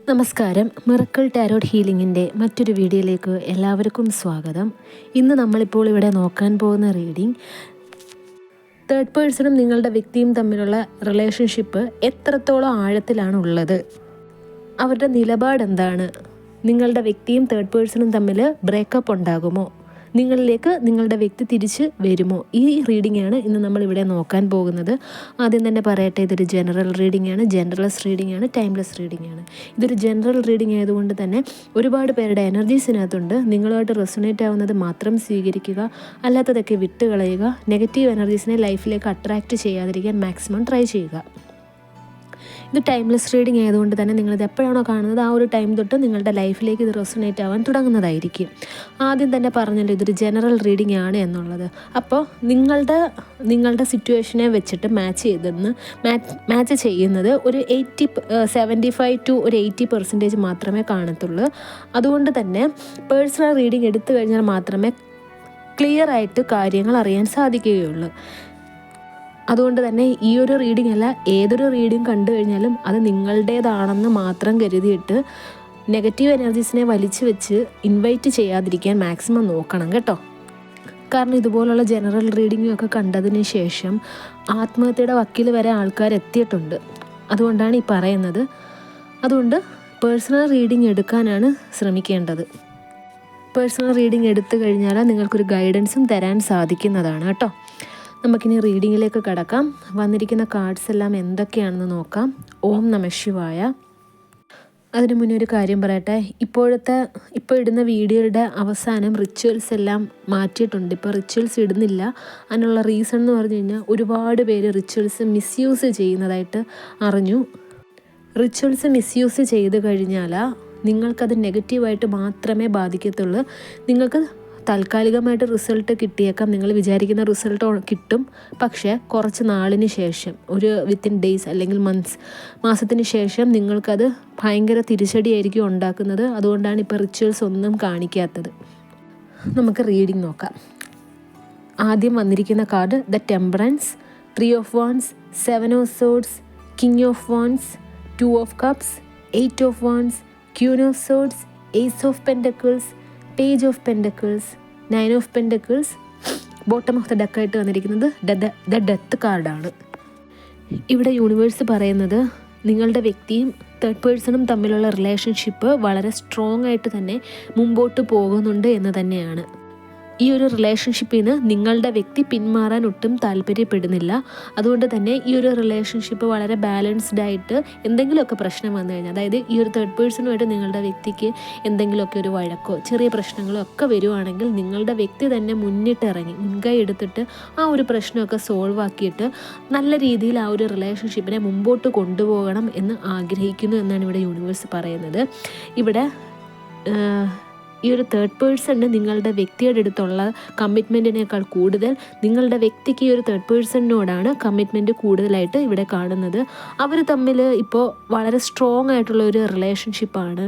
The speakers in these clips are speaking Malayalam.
നമസ്കാരം. മിറക്കിൾ ടാരോട്ട് ഹീലിംഗിൻ്റെ മറ്റൊരു വീഡിയോയിലേക്ക് എല്ലാവർക്കും സ്വാഗതം. ഇന്ന് നമ്മളിപ്പോൾ ഇവിടെ നോക്കാൻ പോകുന്ന റീഡിംഗ് തേർഡ് പേഴ്സണും നിങ്ങളുടെ വ്യക്തിയും തമ്മിലുള്ള റിലേഷൻഷിപ്പ് എത്രത്തോളം ആഴത്തിലാണ് ഉള്ളത്, അവരുടെ നിലപാട് എന്താണ്, നിങ്ങളുടെ വ്യക്തിയും തേർഡ് പേഴ്സണും തമ്മിൽ ബ്രേക്കപ്പ് ഉണ്ടാകുമോ, നിങ്ങളിലേക്ക് നിങ്ങളുടെ വ്യക്തി തിരിച്ച് വരുമോ, ഈ റീഡിംഗ് ആണ് ഇന്ന് നമ്മളിവിടെ നോക്കാൻ പോകുന്നത്. ആദ്യം തന്നെ പറയട്ടെ, ഇതൊരു ജനറൽ റീഡിംഗ് ആണ്, ജനറൽസ് റീഡിംഗ് ആണ്, ടൈംലെസ് റീഡിംഗ് ആണ്. ഇതൊരു ജനറൽ റീഡിംഗ് ആയതുകൊണ്ട് തന്നെ ഒരുപാട് പേരുടെ എനർജീസിനകത്തുണ്ട്. നിങ്ങളുമായിട്ട് റെസൊണേറ്റ് ആവുന്നത് മാത്രം സ്വീകരിക്കുക, അല്ലാത്തതൊക്കെ വിട്ടുകളയുക. നെഗറ്റീവ് എനർജീസിനെ ലൈഫിലേക്ക് അട്രാക്റ്റ് ചെയ്യാതിരിക്കാൻ മാക്സിമം ട്രൈ ചെയ്യുക. ഇത് ടൈംലെസ് റീഡിംഗ് ആയതുകൊണ്ട് തന്നെ നിങ്ങളിത് എപ്പോഴാണോ കാണുന്നത് ആ ഒരു ടൈം തൊട്ട് നിങ്ങളുടെ ലൈഫിലേക്ക് ഇത് റെസൊണേറ്റ് ആവാൻ തുടങ്ങുന്നതായിരിക്കും. ആദ്യം തന്നെ പറഞ്ഞല്ലോ ഇതൊരു ജനറൽ റീഡിംഗ് ആണ് എന്നുള്ളത്. അപ്പോൾ നിങ്ങളുടെ സിറ്റുവേഷനെ വെച്ചിട്ട് മാച്ച് ചെയ്യുന്നത് ഒരു 75 to 80% മാത്രമേ കാണത്തുള്ളൂ. അതുകൊണ്ട് തന്നെ പേഴ്സണൽ റീഡിംഗ് എടുത്തു കഴിഞ്ഞാൽ മാത്രമേ ക്ലിയർ ആയിട്ട് കാര്യങ്ങൾ അറിയാൻ സാധിക്കുകയുള്ളൂ. അതുകൊണ്ട് തന്നെ ഈ ഒരു റീഡിംഗ് അല്ല, ഏതൊരു റീഡിംഗ് കണ്ടു കഴിഞ്ഞാലും അത് നിങ്ങളുടേതാണെന്ന് മാത്രം കരുതിയിട്ട് നെഗറ്റീവ് എനർജീസിനെ വലിച്ചു വെച്ച് ഇൻവൈറ്റ് ചെയ്യാതിരിക്കാൻ മാക്സിമം നോക്കണം കേട്ടോ. കാരണം ഇതുപോലുള്ള ജനറൽ റീഡിങ്ങും ഒക്കെ കണ്ടതിന് ശേഷം ആത്മഹത്യയുടെ വക്കീൽ വരെ ആൾക്കാർ എത്തിയിട്ടുണ്ട്. അതുകൊണ്ടാണ് ഈ പറയുന്നത്. അതുകൊണ്ട് പേഴ്സണൽ റീഡിംഗ് എടുക്കാനാണ് ശ്രമിക്കേണ്ടത്. പേഴ്സണൽ റീഡിംഗ് എടുത്തു കഴിഞ്ഞാൽ നിങ്ങൾക്കൊരു ഗൈഡൻസും തരാൻ സാധിക്കുന്നതാണ് കേട്ടോ. നമുക്കിനി റീഡിങ്ങിലേക്ക് കടക്കാം. വന്നിരിക്കുന്ന കാർഡ്സ് എല്ലാം എന്തൊക്കെയാണെന്ന് നോക്കാം. ഓം നമഃ ശിവായ. അതിനു മുന്നേ ഒരു കാര്യം പറയട്ടെ, ഇപ്പോൾ ഇടുന്ന വീഡിയോയുടെ അവസാനം റിച്വൽസ് എല്ലാം മാറ്റിയിട്ടുണ്ട്. ഇപ്പോൾ റിച്വൽസ് ഇടുന്നില്ല. അതിനുള്ള റീസൺ എന്ന് പറഞ്ഞു കഴിഞ്ഞാൽ ഒരുപാട് പേര് റിച്വൽസ് മിസ്യൂസ് ചെയ്യുന്നതായിട്ട് അറിഞ്ഞു. റിച്വൽസ് മിസ്യൂസ് ചെയ്ത് കഴിഞ്ഞാൽ നിങ്ങൾക്കത് നെഗറ്റീവായിട്ട് മാത്രമേ ബാധിക്കത്തുള്ളൂ. നിങ്ങൾക്ക് താൽക്കാലികമായിട്ട് റിസൾട്ട് കിട്ടിയേക്കാം, നിങ്ങൾ വിചാരിക്കുന്ന റിസൾട്ട് കിട്ടും. പക്ഷേ കുറച്ച് നാളിന് ശേഷം, ഒരു വിത്തിൻ ഡേയ്സ് അല്ലെങ്കിൽ മാസത്തിന് ശേഷം നിങ്ങൾക്കത് ഭയങ്കര തിരിച്ചടിയായിരിക്കും ഉണ്ടാക്കുന്നത്. അതുകൊണ്ടാണ് ഇപ്പോൾ റിച്വൽസ് ഒന്നും കാണിക്കാത്തത്. നമുക്ക് റീഡിംഗ് നോക്കാം. ആദ്യം വന്നിരിക്കുന്ന card the temperance, 3 of Wands, 7 of Swords, King of Wands, 2 of Cups, 8 of Wands, Queen of Swords, Ace of Pentacles, Page of Pentacles, 9 of Pentacles. Bottom of the ഡെക്കായിട്ട് വന്നിരിക്കുന്നത് ദ ഡെത്ത് കാർഡാണ്. ഇവിടെ യൂണിവേഴ്സ് പറയുന്നത് നിങ്ങളുടെ വ്യക്തിയും തേർഡ് പേഴ്സണും തമ്മിലുള്ള റിലേഷൻഷിപ്പ് വളരെ സ്ട്രോങ് ആയിട്ട് തന്നെ മുമ്പോട്ട് പോകുന്നുണ്ട് എന്ന് തന്നെയാണ്. ഈ ഒരു റിലേഷൻഷിപ്പിൽ നിന്ന് നിങ്ങളുടെ വ്യക്തി പിന്മാറാൻ ഒട്ടും താല്പര്യപ്പെടുന്നില്ല. അതുകൊണ്ട് തന്നെ ഈ ഒരു റിലേഷൻഷിപ്പ് വളരെ ബാലൻസ്ഡ് ആയിട്ട് എന്തെങ്കിലുമൊക്കെ പ്രശ്നം വന്നു കഴിഞ്ഞാൽ, അതായത് ഈ ഒരു തേർഡ് പേഴ്സണുമായിട്ട് നിങ്ങളുടെ വ്യക്തിക്ക് എന്തെങ്കിലുമൊക്കെ ഒരു വഴക്കോ ചെറിയ പ്രശ്നങ്ങളോ ഒക്കെ വരുവാണെങ്കിൽ നിങ്ങളുടെ വ്യക്തി തന്നെ മുന്നിട്ടിറങ്ങി മുൻകൈ എടുത്തിട്ട് ആ ഒരു പ്രശ്നമൊക്കെ സോൾവ് ആക്കിയിട്ട് നല്ല രീതിയിൽ ആ ഒരു റിലേഷൻഷിപ്പിനെ മുമ്പോട്ട് കൊണ്ടുപോകണം എന്ന് ആഗ്രഹിക്കുന്നു എന്നാണ് ഇവിടെ യൂണിവേഴ്സ് പറയുന്നത്. ഇവിടെ ഈ ഒരു തേർഡ് പേഴ്സണിന് നിങ്ങളുടെ വ്യക്തിയുടെ അടുത്തുള്ള കമ്മിറ്റ്മെൻറ്റിനേക്കാൾ കൂടുതൽ നിങ്ങളുടെ വ്യക്തിക്ക് ഈ ഒരു തേർഡ് പേഴ്സണിനോടാണ് കമ്മിറ്റ്മെൻറ്റ് കൂടുതലായിട്ട് ഇവിടെ കാണുന്നത്. അവർ തമ്മിൽ ഇപ്പോൾ വളരെ സ്ട്രോങ് ആയിട്ടുള്ള ഒരു റിലേഷൻഷിപ്പാണ്.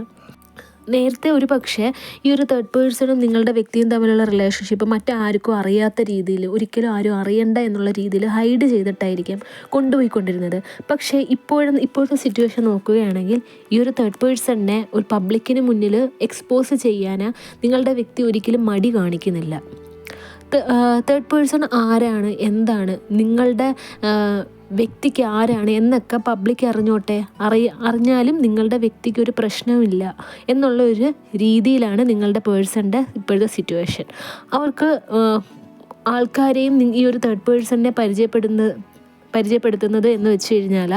നേരത്തെ ഒരു പക്ഷേ ഈ ഒരു തേർഡ് പേഴ്സണും നിങ്ങളുടെ വ്യക്തിയും തമ്മിലുള്ള റിലേഷൻഷിപ്പ് മറ്റാർക്കും അറിയാത്ത രീതിയിൽ, ഒരിക്കലും ആരും അറിയണ്ട എന്നുള്ള രീതിയിൽ ഹൈഡ് ചെയ്തിട്ടായിരിക്കാം കൊണ്ടുപോയിക്കൊണ്ടിരുന്നത്. പക്ഷേ ഇപ്പോഴത്തെ സിറ്റുവേഷൻ നോക്കുകയാണെങ്കിൽ ഈ ഒരു തേർഡ് പേഴ്സണിനെ ഒരു പബ്ലിക്കിന് മുന്നിൽ എക്സ്പോസ് ചെയ്യാൻ നിങ്ങളുടെ വ്യക്തി ഒരിക്കലും മടി കാണിക്കുന്നില്ല. തേർഡ് പേഴ്സൺ ആരാണ്, എന്താണ്, നിങ്ങളുടെ വ്യക്തിക്ക് ആരാണ് എന്നൊക്കെ പബ്ലിക് അറിഞ്ഞോട്ടെ, അറിഞ്ഞാലും നിങ്ങളുടെ വ്യക്തിക്ക് ഒരു പ്രശ്നവുമില്ല എന്നുള്ള ഒരു രീതിയിലാണ് നിങ്ങളുടെ പേഴ്സണിൻ്റെ ഇപ്പോഴത്തെ സിറ്റുവേഷൻ. അവർക്ക് ആൾക്കാരെയും ഈ ഒരു തേർഡ് പേഴ്സണിനെ പരിചയപ്പെടുത്തുന്നത് എന്ന് വെച്ച് കഴിഞ്ഞാൽ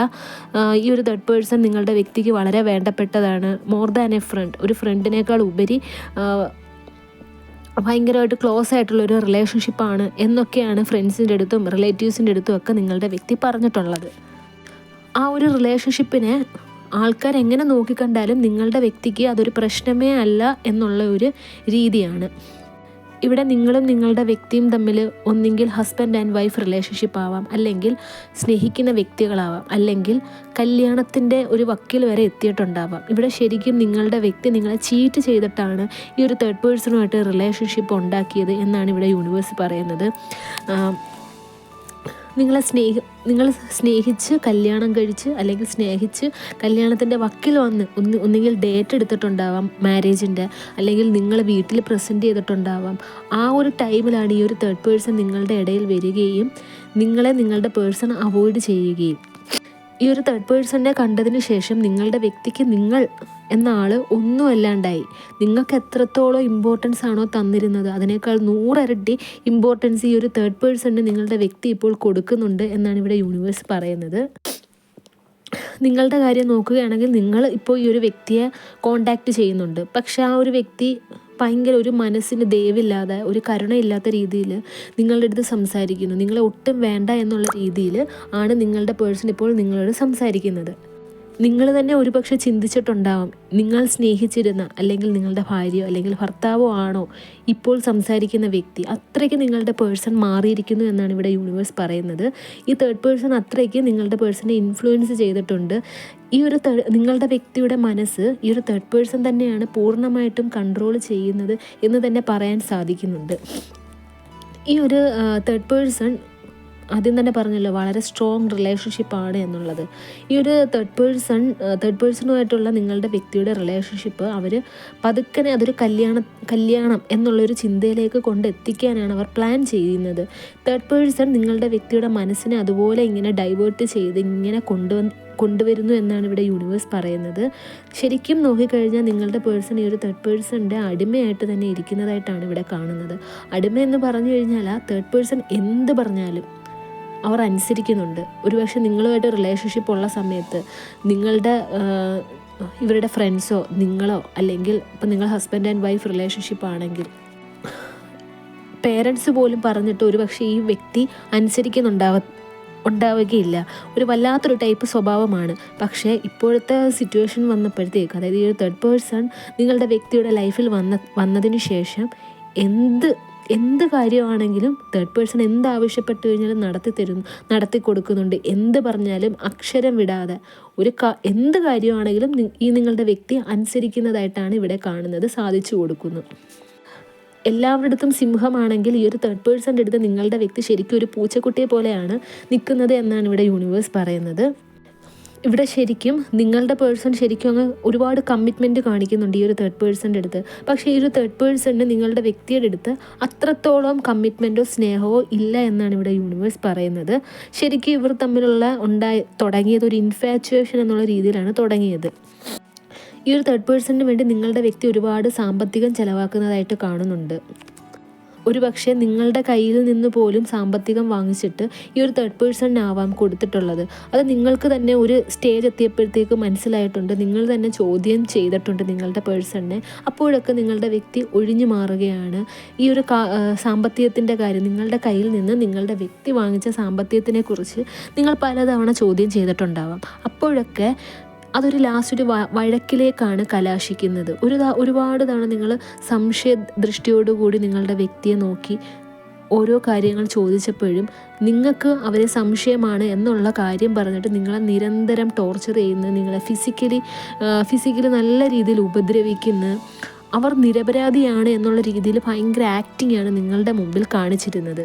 ഈ ഒരു തേർഡ് പേഴ്സൺ നിങ്ങളുടെ വ്യക്തിക്ക് വളരെ വേണ്ടപ്പെട്ടതാണ്. മോർ ദാൻ എ ഫ്രണ്ട്, ഒരു ഫ്രണ്ടിനേക്കാൾ ഉപരി ഭയങ്കരമായിട്ട് ക്ലോസ് ആയിട്ടുള്ളൊരു റിലേഷൻഷിപ്പാണ് എന്നൊക്കെയാണ് ഫ്രണ്ട്സിൻ്റെ അടുത്തും റിലേറ്റീവ്സിൻ്റെ അടുത്തും ഒക്കെ നിങ്ങളുടെ വ്യക്തി പറഞ്ഞിട്ടുള്ളത്. ആ ഒരു റിലേഷൻഷിപ്പിനെ ആൾക്കാർ എങ്ങനെ നോക്കിക്കണ്ടാലും നിങ്ങളുടെ വ്യക്തിക്ക് അതൊരു പ്രശ്നമേ അല്ല എന്നുള്ള ഒരു രീതിയാണ്. ഇവിടെ നിങ്ങളും നിങ്ങളുടെ വ്യക്തിയും തമ്മിൽ ഒന്നെങ്കിൽ ഹസ്ബൻഡ് ആൻഡ് വൈഫ് റിലേഷൻഷിപ്പ് ആവാം, അല്ലെങ്കിൽ സ്നേഹിക്കുന്ന വ്യക്തികളാവാം, അല്ലെങ്കിൽ കല്യാണത്തിൻ്റെ ഒരു വക്കിൽ വരെ എത്തിയിട്ടുണ്ടാവാം. ഇവിടെ ശരിക്കും നിങ്ങളുടെ വ്യക്തി നിങ്ങളെ ചീറ്റ് ചെയ്തിട്ടാണ് ഈ ഒരു തേർഡ് പേഴ്സണുമായിട്ട് റിലേഷൻഷിപ്പ് ഉണ്ടാക്കിയത് എന്നാണ് ഇവിടെ യൂണിവേഴ്സ് പറയുന്നത്. നിങ്ങൾ സ്നേഹിച്ച് കല്യാണം കഴിച്ച് അല്ലെങ്കിൽ സ്നേഹിച്ച് കല്യാണത്തിൻ്റെ വക്കിൽ വന്ന് ഒന്നുകിൽ ഡേറ്റ് എടുത്തിട്ടുണ്ടാവാം മാരേജിൻ്റെ, അല്ലെങ്കിൽ നിങ്ങൾ വീട്ടിൽ പ്രസൻറ്റ് ചെയ്തിട്ടുണ്ടാവാം. ആ ഒരു ടൈമിലാണ് ഈ ഒരു തേർഡ് പേഴ്സൺ നിങ്ങളുടെ ഇടയിൽ വരികയും നിങ്ങളുടെ പേഴ്സൺ അവോയ്ഡ് ചെയ്യുകയും. ഈ ഒരു തേർഡ് പേഴ്സണിനെ കണ്ടതിന് ശേഷം നിങ്ങളുടെ വ്യക്തിക്ക് നിങ്ങൾ എന്ന ആൾ ഒന്നും അല്ലാണ്ടായി. നിങ്ങൾക്ക് എത്രത്തോളം ഇമ്പോർട്ടൻസ് ആണോ തന്നിരുന്നത് അതിനേക്കാൾ 100 ഇരട്ടി ഇമ്പോർട്ടൻസ് ഈ ഒരു തേർഡ് പേഴ്സണിന് നിങ്ങളുടെ വ്യക്തി ഇപ്പോൾ കൊടുക്കുന്നുണ്ട് എന്നാണ് ഇവിടെ യൂണിവേഴ്സ് പറയുന്നത്. നിങ്ങളുടെ കാര്യം നോക്കുകയാണെങ്കിൽ നിങ്ങൾ ഇപ്പോൾ ഈ ഒരു വ്യക്തിയെ കോണ്ടാക്റ്റ് ചെയ്യുന്നുണ്ട്. പക്ഷെ ആ ഒരു വ്യക്തി ഭയങ്കര ഒരു മനസ്സിന് ദയവില്ലാതെ, ഒരു കരുണയില്ലാത്ത രീതിയിൽ നിങ്ങളുടെ അടുത്ത് സംസാരിക്കുന്നു. നിങ്ങളെ ഒട്ടും വേണ്ട എന്നുള്ള രീതിയിൽ ആണ് നിങ്ങളുടെ പേഴ്സൺ ഇപ്പോൾ നിങ്ങളോട് സംസാരിക്കുന്നത്. നിങ്ങൾ തന്നെ ഒരുപക്ഷെ ചിന്തിച്ചിട്ടുണ്ടാവാം, നിങ്ങൾ സ്നേഹിച്ചിരുന്ന അല്ലെങ്കിൽ നിങ്ങളുടെ ഭാര്യയോ അല്ലെങ്കിൽ ഭർത്താവോ ആണോ ഇപ്പോൾ സംസാരിക്കുന്ന വ്യക്തി. അത്രയ്ക്ക് നിങ്ങളുടെ പേഴ്സൺ മാറിയിരിക്കുന്നു എന്നാണ് ഇവിടെ യൂണിവേഴ്സ് പറയുന്നത്. ഈ തേർഡ് പേഴ്സൺ അത്രയ്ക്ക് നിങ്ങളുടെ പേഴ്സണെ ഇൻഫ്ലുവൻസ് ചെയ്തിട്ടുണ്ട്. ഈ ഒരു നിങ്ങളുടെ വ്യക്തിയുടെ മനസ്സ് ഈ ഒരു തേർഡ് പേഴ്സൺ തന്നെയാണ് പൂർണ്ണമായിട്ടും കൺട്രോൾ ചെയ്യുന്നത് എന്ന് തന്നെ പറയാൻ സാധിക്കുന്നുണ്ട്. ഈ ഒരു തേർഡ് പേഴ്സൺ ആദ്യം തന്നെ പറഞ്ഞല്ലോ വളരെ സ്ട്രോങ് റിലേഷൻഷിപ്പാണ് എന്നുള്ളത്. ഈ ഒരു തേർഡ് പേഴ്സണുമായിട്ടുള്ള നിങ്ങളുടെ വ്യക്തിയുടെ റിലേഷൻഷിപ്പ് അവർ പതുക്കനെ അതൊരു കല്യാണം എന്നുള്ളൊരു ചിന്തയിലേക്ക് കൊണ്ടെത്തിക്കാനാണ് അവർ പ്ലാൻ ചെയ്യുന്നത്. തേർഡ് പേഴ്സൺ നിങ്ങളുടെ വ്യക്തിയുടെ മനസ്സിനെ അതുപോലെ ഇങ്ങനെ ഡൈവേർട്ട് ചെയ്ത് ഇങ്ങനെ കൊണ്ടുവരുന്നു എന്നാണ് ഇവിടെ യൂണിവേഴ്സ് പറയുന്നത്. ശരിക്കും നോക്കിക്കഴിഞ്ഞാൽ നിങ്ങളുടെ പേഴ്സൺ ഈ ഒരു തേർഡ് പേഴ്സണിൻ്റെ അടിമയായിട്ട് തന്നെ ഇരിക്കുന്നതായിട്ടാണ് ഇവിടെ കാണുന്നത്. അടിമ എന്ന് പറഞ്ഞു കഴിഞ്ഞാൽ ആ തേർഡ് പേഴ്സൺ എന്ത് പറഞ്ഞാലും അവർ അനുസരിക്കുന്നുണ്ട്. ഒരുപക്ഷെ നിങ്ങളുമായിട്ട് റിലേഷൻഷിപ്പ് ഉള്ള സമയത്ത് ഇവരുടെ ഫ്രണ്ട്സോ നിങ്ങളോ, അല്ലെങ്കിൽ ഇപ്പം നിങ്ങൾ ഹസ്ബൻഡ് ആൻഡ് വൈഫ് റിലേഷൻഷിപ്പ് ആണെങ്കിൽ പേരൻസ് പോലും പറഞ്ഞിട്ട് ഒരുപക്ഷെ ഈ വ്യക്തി ഉണ്ടാവുകയില്ല. ഒരു വല്ലാത്തൊരു ടൈപ്പ് സ്വഭാവമാണ്. പക്ഷേ ഇപ്പോഴത്തെ സിറ്റുവേഷൻ വന്നപ്പോഴത്തേക്ക്, അതായത് ഈ ഒരു തേർഡ് പേഴ്സൺ നിങ്ങളുടെ വ്യക്തിയുടെ ലൈഫിൽ വന്നതിന് ശേഷം എന്ത് കാര്യമാണെങ്കിലും തേർഡ് പേഴ്സൺ എന്ത് ആവശ്യപ്പെട്ട് കഴിഞ്ഞാലും നടത്തി കൊടുക്കുന്നുണ്ട്. എന്ത് പറഞ്ഞാലും അക്ഷരം വിടാതെ എന്ത് കാര്യമാണെങ്കിലും ഈ നിങ്ങളുടെ വ്യക്തി അനുസരിക്കുന്നതായിട്ടാണ് ഇവിടെ കാണുന്നത്, സാധിച്ചു കൊടുക്കുന്നു. എല്ലാവരുടെ അടുത്തും സിംഹമാണെങ്കിൽ ഈ ഒരു തേർഡ് പേഴ്സൻ്റെ അടുത്ത് നിങ്ങളുടെ വ്യക്തി ശരിക്കും ഒരു പൂച്ചക്കുട്ടിയെ പോലെയാണ് നിൽക്കുന്നത് എന്നാണ് ഇവിടെ യൂണിവേഴ്സ് പറയുന്നത്. ഇവിടെ ശരിക്കും നിങ്ങളുടെ പേഴ്സൺ ശരിക്കും അങ്ങ് ഒരുപാട് കമ്മിറ്റ്മെൻറ്റ് കാണിക്കുന്നുണ്ട് ഈ ഒരു തേർഡ് പേഴ്സൻ്റെ അടുത്ത്. പക്ഷേ ഈ ഒരു തേർഡ് പേഴ്സണിന് നിങ്ങളുടെ വ്യക്തിയുടെ അടുത്ത് അത്രത്തോളം കമ്മിറ്റ്മെൻറ്റോ സ്നേഹമോ ഇല്ല എന്നാണ് ഇവിടെ യൂണിവേഴ്സ് പറയുന്നത്. ശരിക്കും ഇവർ തമ്മിലുള്ള തുടങ്ങിയത് ഒരു ഇൻഫാച്വേഷൻ എന്നുള്ള രീതിയിലാണ് തുടങ്ങിയത്. ഈ ഒരു തേർഡ് പേഴ്സണിന് വേണ്ടി നിങ്ങളുടെ വ്യക്തി ഒരുപാട് സാമ്പത്തികം ചെലവാക്കുന്നതായിട്ട് കാണുന്നുണ്ട്. ഒരുപക്ഷെ നിങ്ങളുടെ കയ്യിൽ നിന്ന് പോലും സാമ്പത്തികം വാങ്ങിച്ചിട്ട് ഈ ഒരു തേർഡ് പേഴ്സണിനാവാം കൊടുത്തിട്ടുള്ളത്. അത് നിങ്ങൾക്ക് തന്നെ ഒരു സ്റ്റേജ് എത്തിയപ്പോഴത്തേക്ക് മനസ്സിലായിട്ടുണ്ട്. നിങ്ങൾ തന്നെ ചോദ്യം ചെയ്തിട്ടുണ്ട് നിങ്ങളുടെ പേഴ്സണിനെ. അപ്പോഴൊക്കെ നിങ്ങളുടെ വ്യക്തി ഒഴിഞ്ഞു മാറുകയാണ്. ഈ ഒരു സാമ്പത്തികത്തിൻ്റെ കാര്യം, നിങ്ങളുടെ കയ്യിൽ നിന്ന് നിങ്ങളുടെ വ്യക്തി വാങ്ങിച്ച സാമ്പത്തികത്തിനെ കുറിച്ച് നിങ്ങൾ പലതവണ ചോദ്യം ചെയ്തിട്ടുണ്ടാവാം. അപ്പോഴൊക്കെ അതൊരു ലാസ്റ്റ് ഒരു വഴക്കിലേക്കാണ് കലാശിക്കുന്നത്. ഒരുപാട് തവണ നിങ്ങൾ സംശയ ദൃഷ്ടിയോടുകൂടി നിങ്ങളുടെ വ്യക്തിയെ നോക്കി ഓരോ കാര്യങ്ങൾ ചോദിച്ചപ്പോഴും നിങ്ങൾക്ക് അവരെ സംശയമാണ് എന്നുള്ള കാര്യം പറഞ്ഞിട്ട് നിങ്ങളെ നിരന്തരം ടോർച്ചർ ചെയ്യുന്ന, നിങ്ങളെ ഫിസിക്കലി നല്ല രീതിയിൽ ഉപദ്രവിക്കുന്ന, അവർ നിരപരാധിയാണ് എന്നുള്ള രീതിയിൽ ഭയങ്കര ആക്ടിങ് ആണ് നിങ്ങളുടെ മുമ്പിൽ കാണിച്ചിരുന്നത്.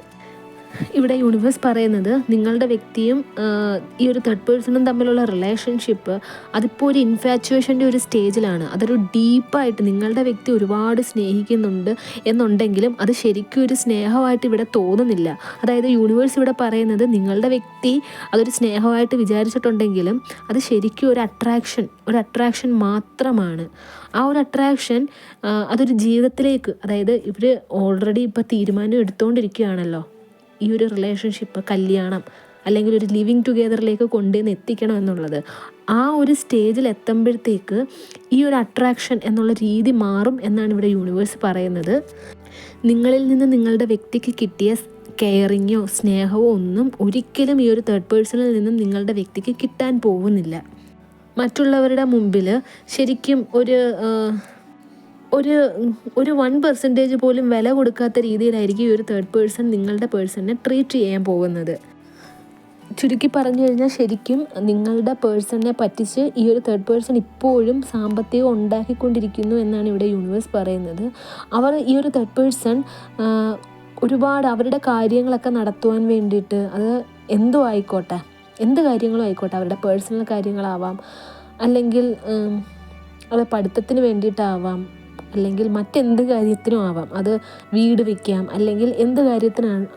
ഇവിടെ യൂണിവേഴ്സ് പറയുന്നത് നിങ്ങളുടെ വ്യക്തിയും ഈ ഒരു തേർഡ് പേഴ്സണും തമ്മിലുള്ള റിലേഷൻഷിപ്പ് അതിപ്പോൾ ഒരു ഇൻഫാച്വേഷൻ്റെ ഒരു സ്റ്റേജിലാണ്. അതൊരു ഡീപ്പായിട്ട് നിങ്ങളുടെ വ്യക്തി ഒരുപാട് സ്നേഹിക്കുന്നുണ്ട് എന്നുണ്ടെങ്കിലും അത് ശരിക്കും ഒരു സ്നേഹമായിട്ട് ഇവിടെ തോന്നുന്നില്ല. അതായത് യൂണിവേഴ്സ് ഇവിടെ പറയുന്നത് നിങ്ങളുടെ വ്യക്തി അതൊരു സ്നേഹമായിട്ട് വിചാരിച്ചിട്ടുണ്ടെങ്കിലും അത് ശരിക്കും ഒരു അട്രാക്ഷൻ മാത്രമാണ്. ആ ഒരു അട്രാക്ഷൻ അതൊരു ജീവിതത്തിലേക്ക്, അതായത് ഇവർ ഓൾറെഡി ഇപ്പോൾ തീരുമാനം എടുത്തുകൊണ്ടിരിക്കുകയാണല്ലോ ഈ ഒരു റിലേഷൻഷിപ്പ് കല്യാണം അല്ലെങ്കിൽ ഒരു ലിവിങ് ടുഗെദറിലേക്ക് കൊണ്ടുവന്ന് എത്തിക്കണം എന്നുള്ളത്. ആ ഒരു സ്റ്റേജിൽ എത്തുമ്പോഴത്തേക്ക് ഈ ഒരു അട്രാക്ഷൻ എന്നുള്ള രീതി മാറും എന്നാണ് ഇവിടെ യൂണിവേഴ്സ് പറയുന്നത്. നിങ്ങളിൽ നിന്ന് നിങ്ങളുടെ വ്യക്തിക്ക് കിട്ടിയ കെയറിങ്ങോ സ്നേഹമോ ഒന്നും ഒരിക്കലും ഈ ഒരു തേർഡ് പേഴ്സണിൽ നിന്നും നിങ്ങളുടെ വ്യക്തിക്ക് കിട്ടാൻ പോകുന്നില്ല. മറ്റുള്ളവരുടെ മുമ്പിൽ ശരിക്കും ഒരു 1% പോലും വില കൊടുക്കാത്ത രീതിയിലായിരിക്കും ഈ ഒരു തേർഡ് പേഴ്സൺ നിങ്ങളുടെ പേഴ്സണിനെ ട്രീറ്റ് ചെയ്യാൻ പോകുന്നത്. ചുരുക്കി പറഞ്ഞു കഴിഞ്ഞാൽ ശരിക്കും നിങ്ങളുടെ പേഴ്സണിനെ പറ്റിച്ച് ഈ ഒരു തേർഡ് പേഴ്സൺ ഇപ്പോഴും സാമ്പത്തികം ഉണ്ടാക്കിക്കൊണ്ടിരിക്കുന്നു എന്നാണ് ഇവിടെ യൂണിവേഴ്സ് പറയുന്നത്. ഈ ഒരു തേർഡ് പേഴ്സൺ ഒരുപാട് അവരുടെ കാര്യങ്ങളൊക്കെ നടത്തുവാൻ വേണ്ടിയിട്ട്, അത് എന്തും ആയിക്കോട്ടെ, എന്ത് കാര്യങ്ങളും ആയിക്കോട്ടെ, അവരുടെ പേഴ്സണൽ കാര്യങ്ങളാവാം, അല്ലെങ്കിൽ അത് പഠിത്തത്തിന് വേണ്ടിയിട്ടാവാം, അല്ലെങ്കിൽ മറ്റെന്ത് കാര്യത്തിനും ആവാം. അത് വീട് വയ്ക്കാം, അല്ലെങ്കിൽ എന്ത് കാര്യത്തിനാണ്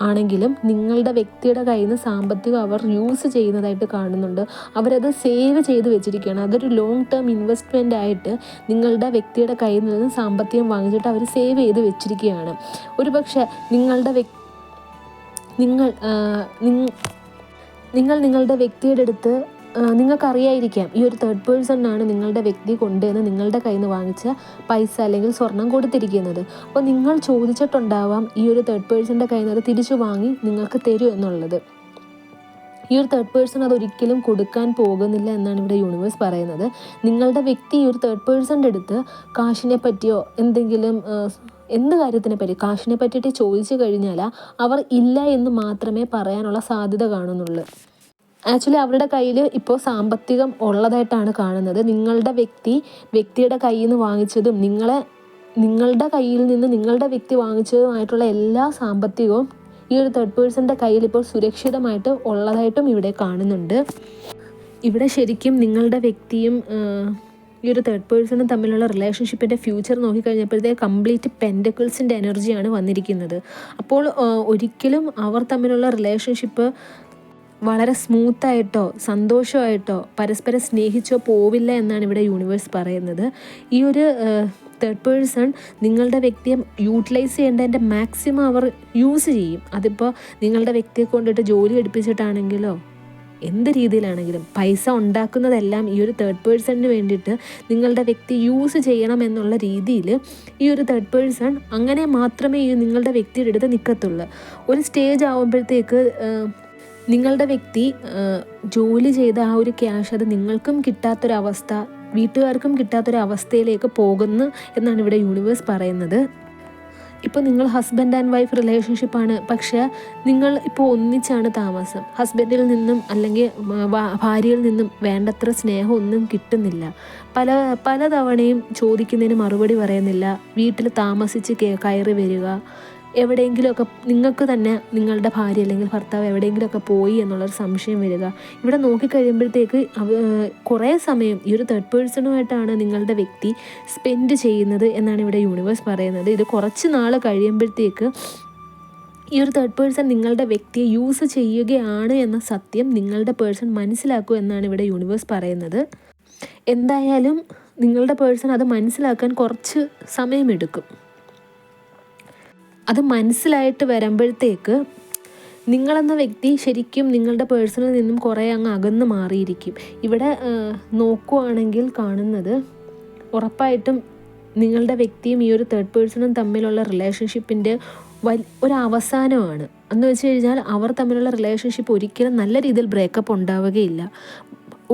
ആണെങ്കിലും നിങ്ങളുടെ വ്യക്തിയുടെ കയ്യിൽ നിന്ന് സാമ്പത്തികം അവർ യൂസ് ചെയ്യുന്നതായിട്ട് കാണുന്നുണ്ട്. അവരത് സേവ് ചെയ്ത് വെച്ചിരിക്കുകയാണ്. അതൊരു ലോങ് ടേം ഇൻവെസ്റ്റ്മെൻ്റ് ആയിട്ട് നിങ്ങളുടെ വ്യക്തിയുടെ കയ്യിൽ നിന്ന് സാമ്പത്തികം വാങ്ങിച്ചിട്ട് അവർ സേവ് ചെയ്ത് വെച്ചിരിക്കുകയാണ്. ഒരു പക്ഷേ നിങ്ങളുടെ വ്യക്തിയുടെ അടുത്ത് നിങ്ങൾക്കറിയായിരിക്കാം ഈ ഒരു തേർഡ് പേഴ്സണാണ് നിങ്ങളുടെ വ്യക്തി കൊണ്ടുവന്ന് നിങ്ങളുടെ കയ്യിൽ നിന്ന് വാങ്ങിച്ച പൈസ അല്ലെങ്കിൽ സ്വർണം കൊടുത്തിരിക്കുന്നത്. അപ്പോൾ നിങ്ങൾ ചോദിച്ചിട്ടുണ്ടാവാം ഈ ഒരു തേർഡ് പേഴ്സൻ്റെ കയ്യിൽ നിന്ന് അത് തിരിച്ചു വാങ്ങി നിങ്ങൾക്ക് തരൂ എന്നുള്ളത്. ഈ ഒരു തേർഡ് പേഴ്സൺ അതൊരിക്കലും കൊടുക്കാൻ പോകുന്നില്ല എന്നാണ് ഇവിടെ യൂണിവേഴ്സ് പറയുന്നത്. നിങ്ങളുടെ വ്യക്തി ഈ ഒരു തേർഡ് പേഴ്സൻ്റെ അടുത്ത് കാശിനെ പറ്റിയോ എന്തെങ്കിലും എന്ത് കാര്യത്തിനെ പറ്റി കാശിനെ പറ്റിയിട്ട് ചോദിച്ചു കഴിഞ്ഞാൽ അവർ ഇല്ല എന്ന് മാത്രമേ പറയാനുള്ള സാധ്യത കാണുന്നുള്ളൂ. ആക്ച്വലി അവരുടെ കയ്യിൽ ഇപ്പോൾ സാമ്പത്തികം ഉള്ളതായിട്ടാണ് കാണുന്നത്. നിങ്ങളുടെ വ്യക്തിയുടെ കയ്യിൽ നിന്ന് വാങ്ങിച്ചതും നിങ്ങളുടെ കയ്യിൽ നിന്ന് നിങ്ങളുടെ വ്യക്തി വാങ്ങിച്ചതുമായിട്ടുള്ള എല്ലാ സാമ്പത്തികവും ഈ ഒരു തേർഡ് പേഴ്സൻ്റെ കയ്യിൽ ഇപ്പോൾ സുരക്ഷിതമായിട്ട് ഉള്ളതായിട്ടും ഇവിടെ കാണുന്നുണ്ട്. ഇവിടെ ശരിക്കും നിങ്ങളുടെ വ്യക്തിയും ഈ ഒരു തേർഡ് പേഴ്സണും തമ്മിലുള്ള റിലേഷൻഷിപ്പിൻ്റെ ഫ്യൂച്ചർ നോക്കിക്കഴിഞ്ഞപ്പോഴത്തേക്ക് കംപ്ലീറ്റ് പെൻറ്റക്കിൾസിൻ്റെ എനർജിയാണ് വന്നിരിക്കുന്നത്. അപ്പോൾ ഒരിക്കലും അവർ തമ്മിലുള്ള റിലേഷൻഷിപ്പ് വളരെ സ്മൂത്തായിട്ടോ സന്തോഷമായിട്ടോ പരസ്പരം സ്നേഹിച്ചോ പോവില്ല എന്നാണ് ഇവിടെ യൂണിവേഴ്സ് പറയുന്നത്. ഈ ഒരു തേർഡ് പേഴ്സൺ നിങ്ങളുടെ വ്യക്തിയെ യൂട്ടിലൈസ് ചെയ്യേണ്ടതിൻ്റെ മാക്സിമം അവർ യൂസ് ചെയ്യും. അതിപ്പോൾ നിങ്ങളുടെ വ്യക്തിയെ കൊണ്ടിട്ട് ജോലി എടുപ്പിച്ചിട്ടാണെങ്കിലോ എന്ത് രീതിയിലാണെങ്കിലും പൈസ ഉണ്ടാക്കുന്നതെല്ലാം ഈ ഒരു തേർഡ് പേഴ്സണിന് വേണ്ടിയിട്ട് നിങ്ങളുടെ വ്യക്തി യൂസ് ചെയ്യണം എന്നുള്ള രീതിയിൽ ഈ ഒരു തേർഡ് പേഴ്സൺ അങ്ങനെ മാത്രമേ ഈ നിങ്ങളുടെ വ്യക്തിയുടെ അടുത്ത് നിൽക്കത്തുള്ളൂ. ഒരു സ്റ്റേജ് ആകുമ്പോഴത്തേക്ക് നിങ്ങളുടെ വ്യക്തി ജോലി ചെയ്ത ആ ഒരു ക്യാഷ് അത് നിങ്ങൾക്കും കിട്ടാത്തൊരവസ്ഥ, വീട്ടുകാർക്കും കിട്ടാത്തൊരവസ്ഥയിലേക്ക് പോകുന്നു എന്നാണ് ഇവിടെ യൂണിവേഴ്സ് പറയുന്നത്. ഇപ്പോൾ നിങ്ങൾ ഹസ്ബൻഡ് ആൻഡ് വൈഫ് റിലേഷൻഷിപ്പാണ്, പക്ഷേ നിങ്ങൾ ഇപ്പോൾ ഒന്നിച്ചാണ് താമസം. ഹസ്ബൻഡിൽ നിന്നും അല്ലെങ്കിൽ ഭാര്യയിൽ നിന്നും വേണ്ടത്ര സ്നേഹമൊന്നും കിട്ടുന്നില്ല. പല തവണയും ചോദിക്കുന്നതിന് മറുപടി പറയുന്നില്ല. വീട്ടിൽ താമസിച്ച് കയറി വരിക, എവിടെയെങ്കിലുമൊക്കെ നിങ്ങൾക്ക് തന്നെ നിങ്ങളുടെ ഭാര്യ അല്ലെങ്കിൽ ഭർത്താവ് എവിടെയെങ്കിലുമൊക്കെ പോയി എന്നുള്ളൊരു സംശയം വരിക. ഇവിടെ നോക്കിക്കഴിയുമ്പോഴത്തേക്ക് കുറേ സമയം ഈ ഒരു തേർഡ് പേഴ്സണുമായിട്ടാണ് നിങ്ങളുടെ വ്യക്തി സ്പെൻഡ് ചെയ്യുന്നത് എന്നാണ് ഇവിടെ യൂണിവേഴ്സ് പറയുന്നത്. ഇത് കുറച്ച് നാൾ കഴിയുമ്പോഴത്തേക്ക് ഈ ഒരു തേർഡ് പേഴ്സൺ നിങ്ങളുടെ വ്യക്തിയെ യൂസ് ചെയ്യുകയാണ് എന്ന സത്യം നിങ്ങളുടെ പേഴ്സൺ മനസ്സിലാക്കൂ എന്നാണ് ഇവിടെ യൂണിവേഴ്സ് പറയുന്നത്. എന്തായാലും നിങ്ങളുടെ പേഴ്സൺ അത് മനസ്സിലാക്കാൻ കുറച്ച് സമയമെടുക്കും. അത് മനസ്സിലായിട്ട് വരുമ്പോഴത്തേക്ക് നിങ്ങളെന്ന വ്യക്തി ശരിക്കും നിങ്ങളുടെ പേഴ്സണിൽ നിന്നും കുറേ അങ്ങ് അകന്ന് മാറിയിരിക്കും. ഇവിടെ നോക്കുവാണെങ്കിൽ കാണുന്നത് ഉറപ്പായിട്ടും നിങ്ങളുടെ വ്യക്തിയും ഈ ഒരു തേർഡ് പേഴ്സണും തമ്മിലുള്ള റിലേഷൻഷിപ്പിൻ്റെ ഒരു അവസാനമാണ്. എന്ന് വെച്ച് കഴിഞ്ഞാൽ അവർ തമ്മിലുള്ള റിലേഷൻഷിപ്പ് ഒരിക്കലും നല്ല രീതിയിൽ ബ്രേക്കപ്പ് ഉണ്ടാവുകയില്ല.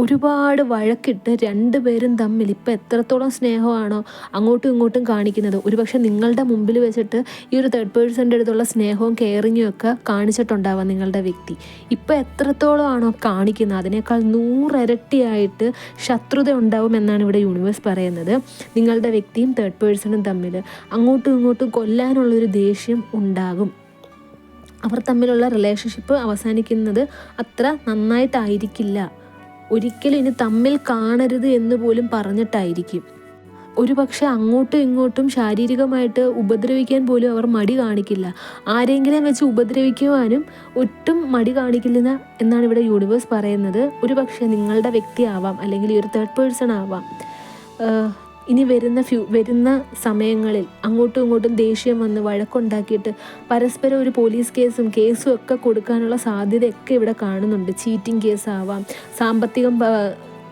ഒരുപാട് വഴക്കിട്ട് രണ്ടുപേരും തമ്മിൽ ഇപ്പോൾ എത്രത്തോളം സ്നേഹമാണോ അങ്ങോട്ടും ഇങ്ങോട്ടും കാണിക്കുന്നത്, ഒരുപക്ഷെ നിങ്ങളുടെ മുമ്പിൽ വെച്ചിട്ട് ഈ ഒരു തേർഡ് പേഴ്സൻ്റെ അടുത്തുള്ള സ്നേഹവും കെയറിങ്ങും ഒക്കെ കാണിച്ചിട്ടുണ്ടാവാം നിങ്ങളുടെ വ്യക്തി. ഇപ്പോൾ എത്രത്തോളം ആണോ കാണിക്കുന്നത് അതിനേക്കാൾ 100 ഇരട്ടിയായിട്ട് ശത്രുത ഉണ്ടാവും എന്നാണ് ഇവിടെ യൂണിവേഴ്സ് പറയുന്നത്. നിങ്ങളുടെ വ്യക്തിയും തേർഡ് പേഴ്സണും തമ്മിൽ അങ്ങോട്ടും ഇങ്ങോട്ടും കൊല്ലാനുള്ളൊരു ദേഷ്യം ഉണ്ടാകും. അവർ തമ്മിലുള്ള റിലേഷൻഷിപ്പ് അവസാനിക്കുന്നത് അത്ര നന്നായിട്ടായിരിക്കില്ല. ഒരിക്കലും ഇനി തമ്മിൽ കാണരുത് എന്ന് പോലും പറഞ്ഞിട്ടായിരിക്കും. ഒരുപക്ഷെ അങ്ങോട്ടും ഇങ്ങോട്ടും ശാരീരികമായിട്ട് ഉപദ്രവിക്കാൻ പോലും അവർ മടി കാണിക്കില്ല. ആരെങ്കിലും വെച്ച് ഉപദ്രവിക്കുവാനും ഒട്ടും മടി കാണിക്കില്ല എന്നാണ് ഇവിടെ യൂണിവേഴ്സ് പറയുന്നത്. ഒരുപക്ഷെ നിങ്ങളുടെ വ്യക്തിയാവാം, അല്ലെങ്കിൽ ഈ ഒരു തേർഡ് പേഴ്സൺ ആവാം. ഇനി വരുന്ന സമയങ്ങളിൽ അങ്ങോട്ടും ഇങ്ങോട്ടും ദേഷ്യം വന്ന് വഴക്കുണ്ടാക്കിയിട്ട് പരസ്പരം ഒരു പോലീസ് കേസും ഒക്കെ കൊടുക്കാനുള്ള സാധ്യതയൊക്കെ ഇവിടെ കാണുന്നുണ്ട്. ചീറ്റിംഗ് കേസാവാം, സാമ്പത്തികം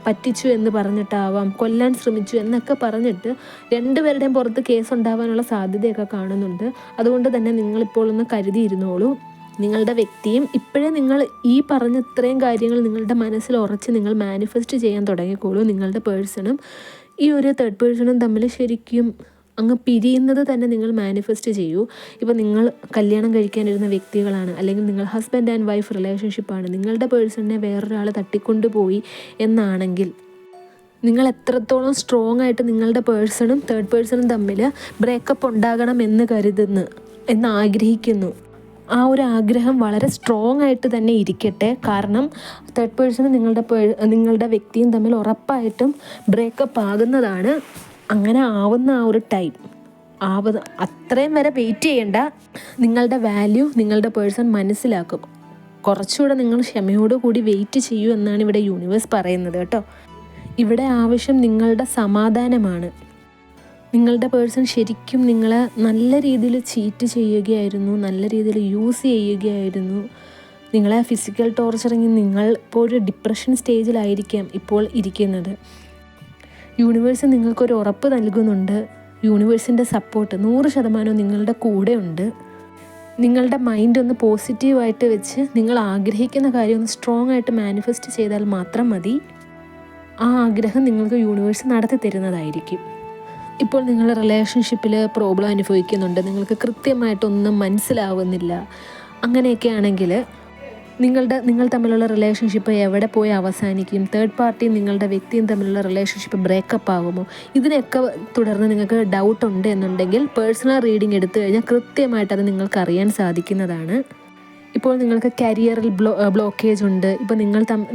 പറ്റിച്ചു എന്ന് പറഞ്ഞിട്ടാവാം, കൊല്ലാൻ ശ്രമിച്ചു എന്നൊക്കെ പറഞ്ഞിട്ട് രണ്ടുപേരുടെയും പുറത്ത് കേസ് ഉണ്ടാവാനുള്ള സാധ്യതയൊക്കെ കാണുന്നുണ്ട്. അതുകൊണ്ട് തന്നെ നിങ്ങളിപ്പോൾ ഒന്ന് കരുതിയിരുന്നോളൂ. നിങ്ങളുടെ വ്യക്തിയും ഇപ്പോഴേ നിങ്ങൾ ഈ പറഞ്ഞ ഇത്രയും കാര്യങ്ങൾ നിങ്ങളുടെ മനസ്സിൽ ഉറച്ച് നിങ്ങൾ മാനിഫെസ്റ്റ് ചെയ്യാൻ തുടങ്ങിക്കോളൂ. നിങ്ങളുടെ പേഴ്സണും ഈ ഒരു തേർഡ് പേഴ്സണും തമ്മിൽ ശരിക്കും അങ്ങ് പിരിയുന്നത് തന്നെ നിങ്ങൾ മാനിഫെസ്റ്റ് ചെയ്യൂ. ഇപ്പോൾ നിങ്ങൾ കല്യാണം കഴിക്കാനിരുന്ന വ്യക്തികളാണ്, അല്ലെങ്കിൽ നിങ്ങൾ ഹസ്ബൻഡ് ആൻഡ് വൈഫ് റിലേഷൻഷിപ്പാണ്, നിങ്ങളുടെ പേഴ്സണിനെ വേറൊരാൾ തട്ടിക്കൊണ്ടുപോയി എന്നാണെങ്കിൽ നിങ്ങൾ എത്രത്തോളം സ്ട്രോങ് ആയിട്ട് നിങ്ങളുടെ പേഴ്സണും തേർഡ് പേഴ്സണും തമ്മിൽ ബ്രേക്കപ്പ് ഉണ്ടാകണം എന്ന് ആഗ്രഹിക്കുന്നു. ആ ഒരു ആഗ്രഹം വളരെ സ്ട്രോങ് ആയിട്ട് തന്നെ ഇരിക്കട്ടെ. കാരണം തേർഡ് പേഴ്സൺ നിങ്ങളുടെ വ്യക്തിയും തമ്മിൽ ഉറപ്പായിട്ടും ബ്രേക്കപ്പ് ആകുന്നതാണ്. അങ്ങനെ ആവുന്ന ആ ഒരു ടൈം അത്രയും വരെ വെയിറ്റ് ചെയ്യേണ്ട. നിങ്ങളുടെ വാല്യൂ നിങ്ങളുടെ പേഴ്സൺ മനസ്സിലാക്കും. കുറച്ചുകൂടെ നിങ്ങൾ ക്ഷമയോടുകൂടി വെയിറ്റ് ചെയ്യൂ എന്നാണ് ഇവിടെ യൂണിവേഴ്സ് പറയുന്നത് കേട്ടോ. ഇവിടെ ആവശ്യം നിങ്ങളുടെ സമാധാനമാണ്. നിങ്ങളുടെ പേഴ്സൺ ശരിക്കും നിങ്ങളെ നല്ല രീതിയിൽ ചീറ്റ് ചെയ്യുകയായിരുന്നു, നല്ല രീതിയിൽ യൂസ് ചെയ്യുകയായിരുന്നു. നിങ്ങളെ ഫിസിക്കൽ ടോർച്ചറിങ്, നിങ്ങൾ ഇപ്പോൾ ഒരു ഡിപ്രഷൻ സ്റ്റേജിലായിരിക്കാം ഇപ്പോൾ ഇരിക്കുന്നത്. യൂണിവേഴ്സ് നിങ്ങൾക്കൊരു ഉറപ്പ് നൽകുന്നുണ്ട്. യൂണിവേഴ്സിൻ്റെ സപ്പോർട്ട് 100% നിങ്ങളുടെ കൂടെ ഉണ്ട്. നിങ്ങളുടെ മൈൻഡ് ഒന്ന് പോസിറ്റീവായിട്ട് വെച്ച് നിങ്ങൾ ആഗ്രഹിക്കുന്ന കാര്യം ഒന്ന് സ്ട്രോങ് ആയിട്ട് മാനിഫെസ്റ്റ് ചെയ്താൽ മാത്രം മതി. ആ ആഗ്രഹം നിങ്ങൾക്ക് യൂണിവേഴ്സ് നടത്തി തരുന്നതായിരിക്കും. ഇപ്പോൾ നിങ്ങൾ റിലേഷൻഷിപ്പിൽ പ്രോബ്ലം അനുഭവിക്കുന്നുണ്ട്, നിങ്ങൾക്ക് കൃത്യമായിട്ടൊന്നും മനസ്സിലാവുന്നില്ല, അങ്ങനെയൊക്കെ ആണെങ്കിൽ നിങ്ങൾ തമ്മിലുള്ള റിലേഷൻഷിപ്പ് എവിടെ പോയി അവസാനിക്കും, തേർഡ് പാർട്ടിയും നിങ്ങളുടെ വ്യക്തിയും തമ്മിലുള്ള റിലേഷൻഷിപ്പ് ബ്രേക്കപ്പ് ആകുമോ, ഇതിനൊക്കെ തുടർന്ന് നിങ്ങൾക്ക് ഡൗട്ട് ഉണ്ട് എന്നുണ്ടെങ്കിൽ പേഴ്സണൽ റീഡിംഗ് എടുത്തു കഴിഞ്ഞാൽ കൃത്യമായിട്ട് അത് നിങ്ങൾക്ക് അറിയാൻ സാധിക്കുന്നതാണ്. ഇപ്പോൾ നിങ്ങൾക്ക് കരിയറിൽ ബ്ലോക്കേജ് ഉണ്ട്, ഇപ്പോൾ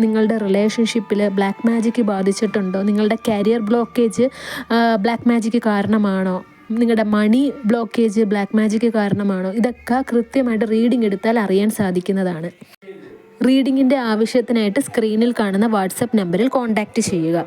നിങ്ങളുടെ റിലേഷൻഷിപ്പിൽ ബ്ലാക്ക് മാജിക്ക് ബാധിച്ചിട്ടുണ്ടോ, നിങ്ങളുടെ കരിയർ ബ്ലോക്കേജ് ബ്ലാക്ക് മാജിക്ക് കാരണമാണോ, നിങ്ങളുടെ മണി ബ്ലോക്കേജ് ബ്ലാക്ക് മാജിക്ക് കാരണമാണോ, ഇതൊക്കെ കൃത്യമായിട്ട് റീഡിംഗ് എടുത്താൽ അറിയാൻ സാധിക്കുന്നതാണ്. റീഡിങ്ങിൻ്റെ ആവശ്യത്തിനായിട്ട് സ്ക്രീനിൽ കാണുന്ന വാട്സപ്പ് നമ്പറിൽ കോൺടാക്റ്റ് ചെയ്യുക.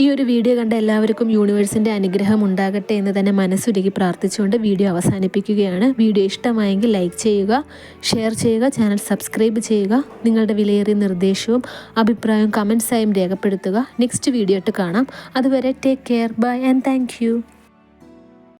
ഈ ഒരു വീഡിയോ കണ്ട എല്ലാവർക്കും യൂണിവേഴ്സിൻ്റെ അനുഗ്രഹം ഉണ്ടാകട്ടെ എന്ന് തന്നെ മനസ്സുരുകി പ്രാർത്ഥിച്ചുകൊണ്ട് വീഡിയോ അവസാനിപ്പിക്കുകയാണ്. വീഡിയോ ഇഷ്ടമായെങ്കിൽ ലൈക്ക് ചെയ്യുക, ഷെയർ ചെയ്യുക, ചാനൽ സബ്സ്ക്രൈബ് ചെയ്യുക. നിങ്ങളുടെ വിലയേറിയ നിർദ്ദേശവും അഭിപ്രായവും കമൻസായും രേഖപ്പെടുത്തുക. നെക്സ്റ്റ് വീഡിയോ ആയിട്ട് കാണാം. അതുവരെ take care, bye and thank U.